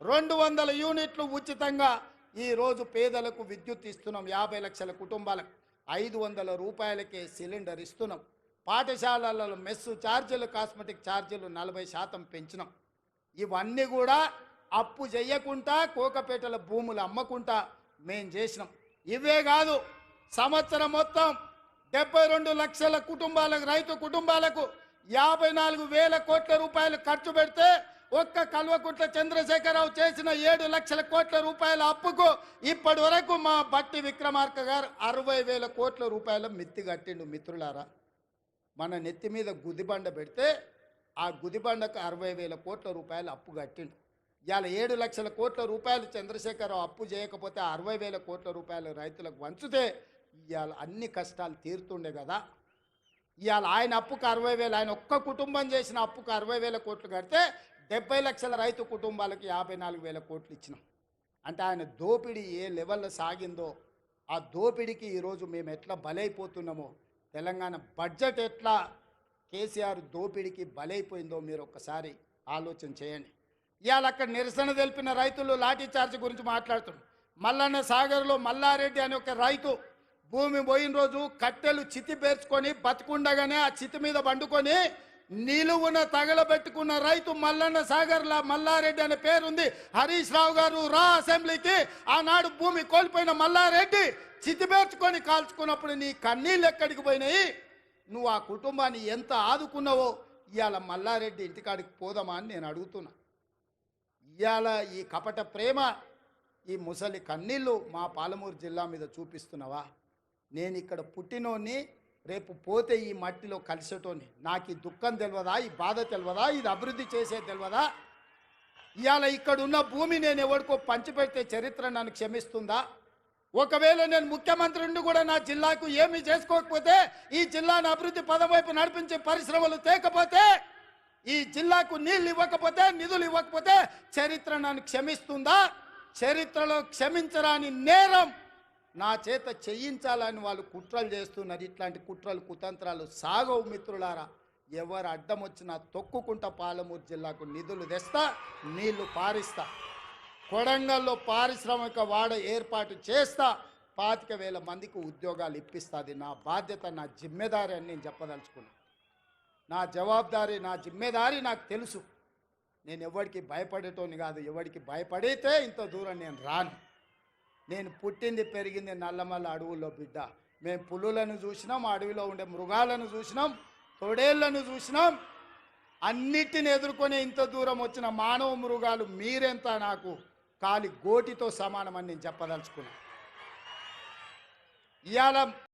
200 యూనిట్లు ఉచితంగా ఈరోజు పేదలకు విద్యుత్ ఇస్తున్నాం. 50 లక్షల కుటుంబాలకు 500 రూపాయలకే సిలిండర్ ఇస్తున్నాం. పాఠశాలలలో మెస్సు ఛార్జీలు, కాస్మెటిక్ ఛార్జీలు 40% పెంచినాం. ఇవన్నీ కూడా అప్పు చేయకుండా కోకపేటల భూములు అమ్మకుండా మేం చేసినాం. ఇవే కాదు, సంవత్సరం మొత్తం 72 లక్షల కుటుంబాలకు, రైతు కుటుంబాలకు 54,000 కోట్ల రూపాయలు ఖర్చు పెడితే ఒక్క కల్వకుంట్ల చంద్రశేఖరరావు చేసిన 7 లక్షల కోట్ల రూపాయల అప్పుకు ఇప్పటి వరకు మా బట్టి విక్రమార్క గారు 60,000 కోట్ల రూపాయల మిత్తి కట్టిండు. మిత్రులారా, మన నెత్తి మీద గుదిబండ పెడితే ఆ గుదిబండకు 60,000 కోట్ల రూపాయలు అప్పు కట్టిండు. ఇవాళ 7 లక్షల కోట్ల రూపాయలు చంద్రశేఖరరావు అప్పు చేయకపోతే 60,000 కోట్ల రూపాయలు రైతులకు వంచితే ఇవాళ అన్ని కష్టాలు తీరుతుండే కదా. ఇవాళ ఆయన అప్పుకు 60,000, ఆయన ఒక్క కుటుంబం చేసిన అప్పుకు 60,000 కోట్లు కడితే 70 లక్షల రైతు కుటుంబాలకు 54,000 కోట్లు ఇచ్చినాం. అంటే ఆయన దోపిడీ ఏ లెవెల్లో సాగిందో, ఆ దోపిడీకి ఈరోజు మేము ఎట్లా బలైపోతున్నామో, తెలంగాణ బడ్జెట్ ఎట్లా కేసీఆర్ దోపిడీకి బలైపోయిందో మీరు ఒక్కసారి ఆలోచన చేయండి. ఇవాళ అక్కడ నిరసన తెలిపిన రైతులు లాఠీ చార్జ్ గురించి మాట్లాడుతున్నారు. మల్లన్న సాగర్లో మల్లారెడ్డి అనే ఒక రైతు భూమి పోయిన రోజు కట్టెలు చితి పేర్చుకొని బతుకుండగానే ఆ చితి మీద పండుకొని నిలువున తగలబెట్టుకున్న రైతు మల్లన్న సాగర్లా మల్లారెడ్డి అనే పేరుంది. హరీష్ రావు గారు రా అసెంబ్లీకి. ఆనాడు భూమి కోల్పోయిన మల్లారెడ్డి చితి పేర్చుకొని కాల్చుకున్నప్పుడు నీ కన్నీళ్ళు ఎక్కడికి పోయినాయి? నువ్వు ఆ కుటుంబాన్ని ఎంత ఆదుకున్నావో ఇవాళ మల్లారెడ్డి ఇంటికాడికి పోదామా అని నేను అడుగుతున్నా. ఇవాళ ఈ కపట ప్రేమ, ఈ ముసలి కన్నీళ్ళు మా పాలమూరు జిల్లా మీద చూపిస్తున్నావా? నేను ఇక్కడ పుట్టినోని, రేపు పోతే ఈ మట్టిలో కలిసేటోని. నాకు ఈ దుఃఖం తెలియదా? ఈ బాధ తెలియదా? ఇది అభివృద్ధి చేసే తెలియదా? ఇవాళ ఇక్కడ ఉన్న భూమి నేను ఎవరికో పంచిపెడితే చరిత్ర నన్ను క్షమిస్తుందా? ఒకవేళ నేను ముఖ్యమంత్రి నుండి కూడా నా జిల్లాకు ఏమీ చేసుకోకపోతే, ఈ జిల్లాను అభివృద్ధి పదం వైపు నడిపించే పరిశ్రమలు తేకపోతే, ఈ జిల్లాకు నీళ్ళు ఇవ్వకపోతే, నిధులు ఇవ్వకపోతే చరిత్ర నన్ను క్షమిస్తుందా? చరిత్రలో క్షమించరాని నేరం నా చేత చేయించాలని వాళ్ళు కుట్రలు చేస్తున్నారు. ఇట్లాంటి కుట్రలు, కుతంత్రాలు సాగవు మిత్రులారా. ఎవరు అడ్డం వచ్చినా తొక్కుకుంటా పాలమూరు జిల్లాకు నిధులు తెస్తా, నీళ్లు పారిస్తా. కొడంగల్లో పారిశ్రామిక వాడ ఏర్పాటు చేస్తా. 25,000 మందికి ఉద్యోగాలు ఇప్పిస్తుంది. నా బాధ్యత, నా జిమ్మెదారి అని నేను చెప్పదలుచుకున్నాను. నా జవాబుదారీ, నా జిమ్మెదారి నాకు తెలుసు. నేను ఎవరికి భయపడేటోని కాదు. ఎవరికి భయపడితే ఇంత దూరం నేను రాను. నేను పుట్టింది పెరిగింది నల్లమల్ల అడవుల్లో బిడ్డ. మేము పులులను చూసినాం, అడవిలో ఉండే మృగాలను చూసినాం, తొడేళ్లను చూసినాం. అన్నిటిని ఎదుర్కొని ఇంత దూరం వచ్చిన మానవ మృగాలు మీరెంత నాకు కాలి గోటితో సమానమని నేను చెప్పదలుచుకున్నాను. ఇవాళ